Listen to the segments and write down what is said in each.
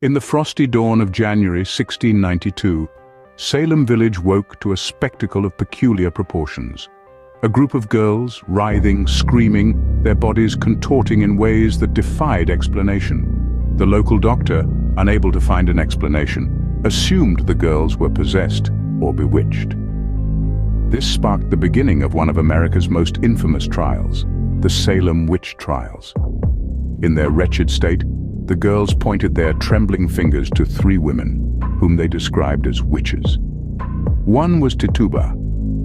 In the frosty dawn of January 1692, Salem village woke to a spectacle of peculiar proportions. A group of girls, writhing, screaming, their bodies contorting in ways that defied explanation. The local doctor, unable to find an explanation, assumed the girls were possessed or bewitched. This sparked the beginning of one of America's most infamous trials, the Salem Witch Trials. In their wretched state, the girls pointed their trembling fingers to three women, whom they described as witches. One was Tituba,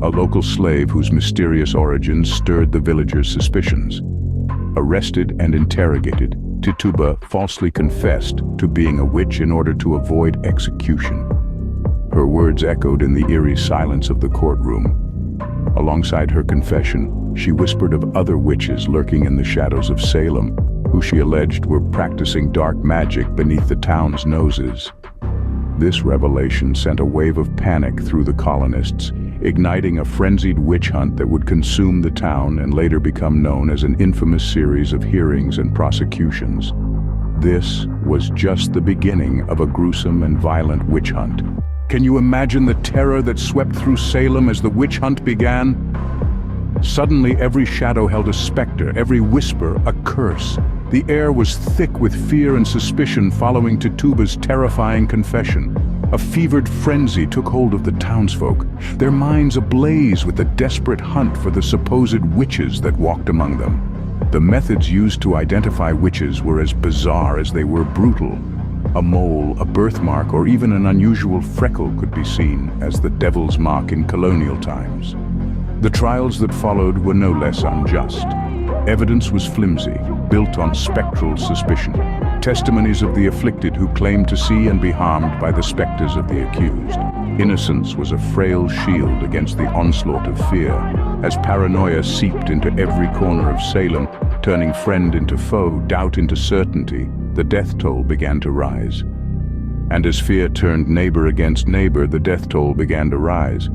a local slave whose mysterious origins stirred the villagers' suspicions. Arrested and interrogated, Tituba falsely confessed to being a witch in order to avoid execution. Her words echoed in the eerie silence of the courtroom. Alongside her confession, she whispered of other witches lurking in the shadows of Salem, who she alleged were practicing dark magic beneath the town's noses. This revelation sent a wave of panic through the colonists, igniting a frenzied witch hunt that would consume the town and later become known as an infamous series of hearings and prosecutions. This was just the beginning of a gruesome and violent witch hunt. Can you imagine the terror that swept through Salem as the witch hunt began? Suddenly, every shadow held a specter, every whisper a curse. The air was thick with fear and suspicion following Tituba's terrifying confession. A fevered frenzy took hold of the townsfolk, their minds ablaze with the desperate hunt for the supposed witches that walked among them. The methods used to identify witches were as bizarre as they were brutal. A mole, a birthmark, or even an unusual freckle could be seen as the devil's mark in colonial times. The trials that followed were no less unjust. Evidence was flimsy, built on spectral suspicion. Testimonies of the afflicted who claimed to see and be harmed by the specters of the accused. Innocence was a frail shield against the onslaught of fear. As paranoia seeped into every corner of Salem, turning friend into foe, doubt into certainty, the death toll began to rise. And as fear turned neighbor against neighbor, the death toll began to rise.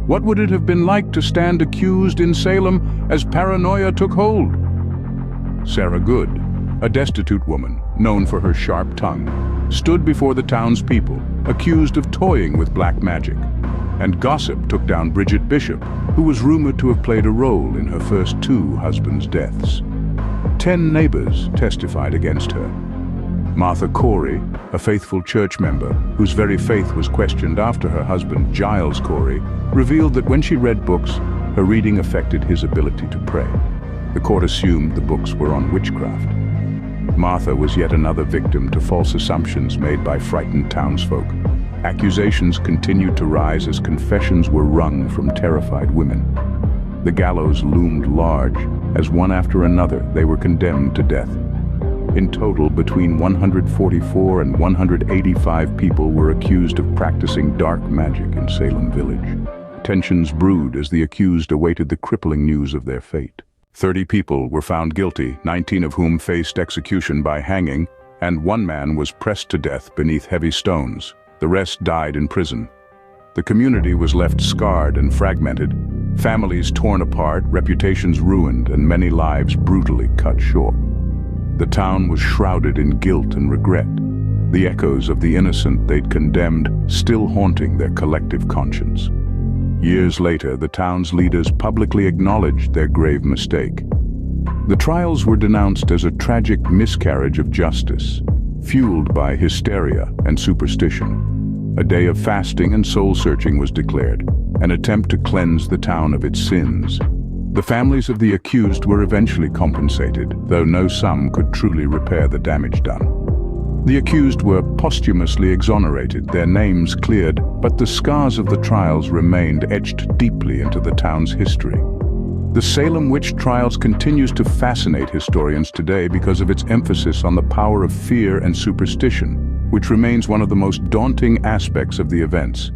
What would it have been like to stand accused in Salem as paranoia took hold? Sarah Good, a destitute woman, known for her sharp tongue, stood before the townspeople, accused of toying with black magic. And gossip took down Bridget Bishop, who was rumored to have played a role in her first two husbands' deaths. 10 neighbors testified against her. Martha Corey, a faithful church member whose very faith was questioned after her husband, Giles Corey, revealed that when she read books, her reading affected his ability to pray. The court assumed the books were on witchcraft. Martha was yet another victim to false assumptions made by frightened townsfolk. Accusations continued to rise as confessions were wrung from terrified women. The gallows loomed large as one after another they were condemned to death. In total, between 144 and 185 people were accused of practicing dark magic in Salem village. Tensions brewed as the accused awaited the crippling news of their fate. 30 people were found guilty, 19 of whom faced execution by hanging, and one man was pressed to death beneath heavy stones. The rest died in prison. The community was left scarred and fragmented, families torn apart, reputations ruined, and many lives brutally cut short. The town was shrouded in guilt and regret, the echoes of the innocent they'd condemned still haunting their collective conscience. Years later, the town's leaders publicly acknowledged their grave mistake. The trials were denounced as a tragic miscarriage of justice, fueled by hysteria and superstition. A day of fasting and soul-searching was declared, an attempt to cleanse the town of its sins. The families of the accused were eventually compensated, though no sum could truly repair the damage done. The accused were posthumously exonerated, their names cleared, but the scars of the trials remained etched deeply into the town's history. The Salem Witch Trials continues to fascinate historians today because of its emphasis on the power of fear and superstition, which remains one of the most daunting aspects of the events.